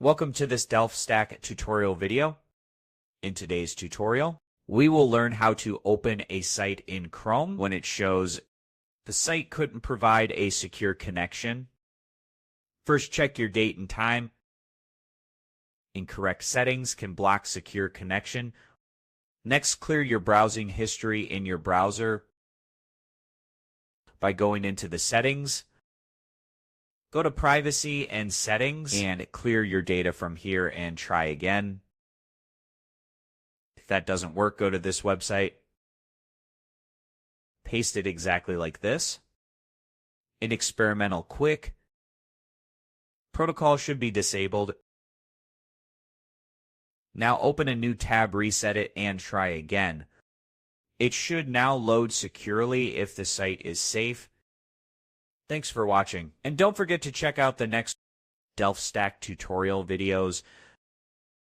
Welcome to this DelftStack tutorial video. In today's tutorial, we will learn how to open a site in Chrome when it shows the site couldn't provide a secure connection. First, check your date and time. Incorrect settings can block secure connection. Next, clear your browsing history in your browser by going into the settings. Go to Privacy and Settings and clear your data from here and try again. If that doesn't work, go to this website. Paste it exactly like this. In experimental QUIC, protocol should be disabled. Now open a new tab, reset it, and try again. It should now load securely if the site is safe. Thanks for watching, and don't forget to check out the next DelftStack tutorial videos